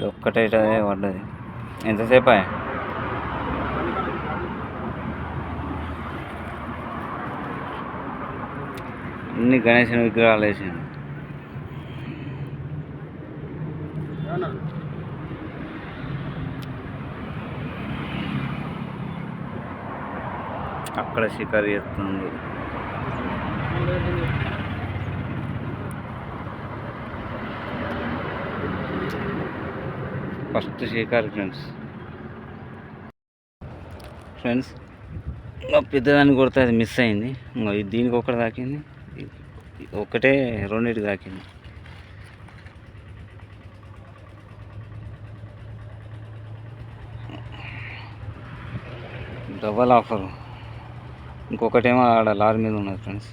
ఒక్కటే పడ్డది. ఎంతసేపు అన్ని గణేశుని విగ్రహాలు వేసింది. అక్కడ షికారు చేస్తుంది. ఫస్ట్ షికారు ఫ్రెండ్స్ పెద్దదాన్ని కొడితే అది మిస్ అయింది. దీనికి ఒకటి తాకింది, ఒకటే రెండింటికి తాకింది. Double offer. ఇంకొకటేమో ఆడ లారీ మీద ఉన్నది ఫ్రెండ్స్.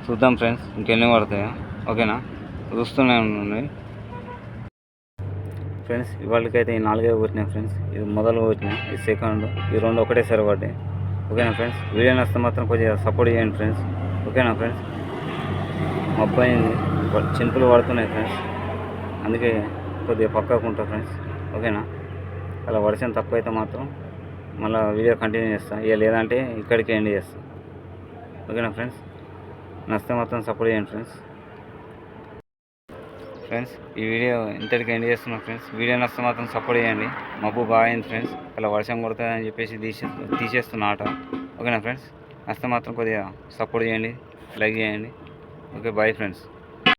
చూద్దాం ఫ్రెండ్స్ ఇంకెన్ని పడతాయో. ఓకేనా, చూస్తూనే ఉన్నాయి ఫ్రెండ్స్. ఇవాళకైతే ఈ 4 కొట్టినాయి ఫ్రెండ్స్. ఇది మొదలు కొట్టినాయి, ఇది సెకండ్, ఈ 2 ఒకటేసారి పడ్డాయి. ఓకేనా ఫ్రెండ్స్, వీడియో నచ్చితే మాత్రం కొద్దిగా సపోర్ట్ చేయండి ఫ్రెండ్స్. ఓకేనా ఫ్రెండ్స్, మబ్బు అయింది, చినుకులు పడుతున్నాయి ఫ్రెండ్స్, అందుకే కొద్దిగా పక్కకు ఉంటా ఫ్రెండ్స్. ఓకేనా, అలా వర్షం తక్కువ అయితే మాత్రం మళ్ళీ వీడియో కంటిన్యూ చేస్తాను, ఇక లేదంటే ఇక్కడికి ఎండ్ చేస్తాను. ఓకేనా ఫ్రెండ్స్, నచ్చితే మాత్రం సపోర్ట్ చేయండి ఫ్రెండ్స్. ఫ్రెండ్స్ ఈ వీడియో ఇంతటికి ఎండ్ చేస్తున్నాం ఫ్రెండ్స్. వీడియో నచ్చితే మాత్రం సపోర్ట్ చేయండి. మబ్బు బాగా అయింది ఫ్రెండ్స్, అలా వర్షం కొడుతుందని చెప్పేసి తీసేస్తున్న ఆట. ఓకేనా ఫ్రెండ్స్, నచ్చితే మాత్రం కొద్దిగా సపోర్ట్ చేయండి, లైక్ చేయండి. Okay, bye friends.